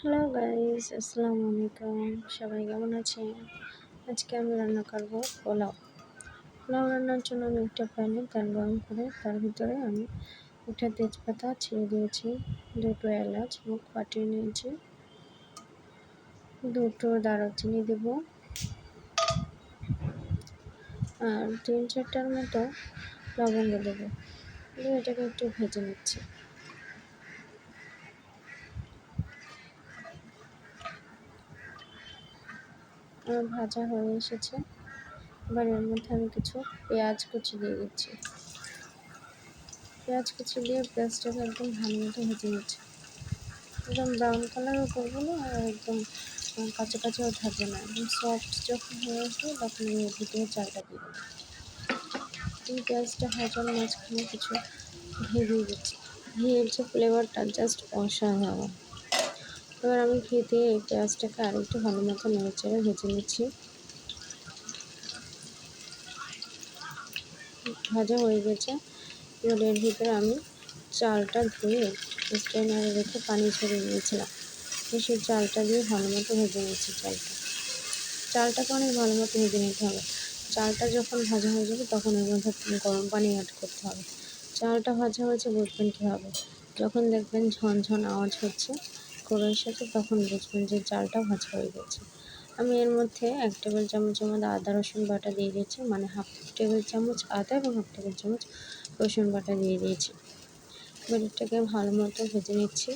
Hello guys, আসসালামু আলাইকুম। সবাই কেমন আছেন? আজকে আমি রান্না করব পোলাও। পোলাও রান্নার জন্য আমি একটা প্যানে তেল গরম করে তার ভিতরে আমি একটা তেজপাতা ছেড়ে দিয়েছি, দুটো এলাচ মুখ ফাটিয়ে নিয়েছি, দুটো দারুচিনি দেব, আর 3-4টার মতো লবঙ্গ দেবো। এটাকে একটু ভেজে নিচ্ছি। আমার ভাজা হয়ে এসেছে। এবার এর মধ্যে আমি কিছু পেঁয়াজ কুচি দিয়ে দিচ্ছি। পেঁয়াজ কুচি দিয়ে পেঁয়াজটাকে একদম ভালো মতো ভেজে নিচ্ছি। একদম ব্রাউন কালারও করবো না, আর একদম কাঁচা কাঁচাও থাকবে না। একদম সফট যখন হয়ে আসবে তখন আমি এর ভিতরে চালটা দিয়ে দেবো। এই পেঁয়াজটা ভাজার মাঝখানে কিছু ঘি দিয়ে দিচ্ছি। ঘিয়ের যে ফ্লেভারটা জাস্ট অসাধারণ। এবার আমি ঘি দিয়ে এই পেঁয়াজটাকে আরেকটু ভালো মতো নেড়েচেড়ে ভেজে নিচ্ছি। ভাজা হয়ে গেছে। এবার এর ভিতরে আমি চালটা ধুয়ে স্ট্রেনারে রেখে পানি ঝরিয়ে নিয়েছিলাম। সেই চালটা দিয়ে ভালো মতো ভেজে নিচ্ছি। চালটাকে অনেক ভালো মতো ভেজে নিতে হবে। চালটা যখন ভাজা হয়ে যাবে তখন এর মধ্যে গরম পানি অ্যাড করতে হবে। চালটা ভাজা হয়েছে বুঝবেন কীভাবে? যখন দেখবেন ঝনঝন আওয়াজ হচ্ছে কড়াইয়ের সাথে, তখন বুঝবেন যে চালটা ভাজা হয়ে গেছে। আমি এর মধ্যে 1 টেবিল চামচের মধ্যে আদা রসুন বাটা দিয়ে দিয়েছি, মানে 1/2 টেবিল চামচ আদা এবং 1/2 টেবিল চামচ রসুন বাটা দিয়ে দিয়েছি। এবার এটাকে ভালো মতো ভেজে নিচ্ছি।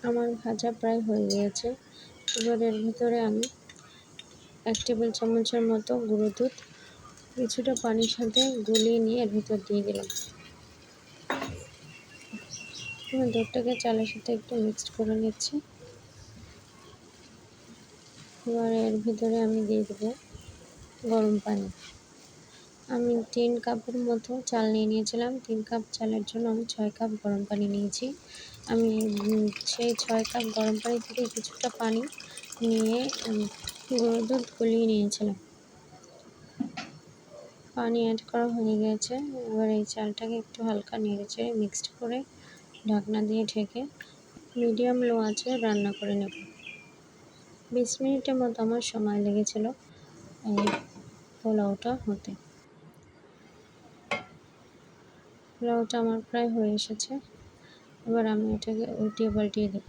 আমার ভাজা প্রায় হয়ে গিয়েছে। এবার এর ভিতরে আমি 1 টেবিল চামচের মতো গুঁড়ো দুধ কিছুটা পানির সাথে গুলিয়ে নিয়ে এর ভিতর দিয়ে দিলাম। এবার দুধটাকে চালের সাথে একটু মিক্সড করে নিচ্ছি। এবার এর ভিতরে আমি দিয়ে দেবো গরম পানি। আমি 3 কাপের মতো চাল নিয়েছিলাম। 3 কাপ চালের জন্য আমি 6 কাপ গরম পানি নিয়েছি। আমি সেই 6 কাপ গরম পানি থেকে কিছুটা পানি নিয়ে গুঁড়ো দুধ গলিয়ে নিয়েছিলাম। পানি অ্যাড করা হয়ে গেছে। এবার এই চালটাকে একটু হালকা নেড়েচেড়ে মিক্সড করে ঢাকনা দিয়ে ঢেকে মিডিয়াম লো আঁচে রান্না করে নেব। 20 মিনিটের মতো আমার সময় লেগেছিল এই পোলাওটা হতে। পোলাওটা আমার প্রায় হয়ে এসেছে। এবার আমি এটাকে উল্টিয়ে পাল্টিয়ে দেব।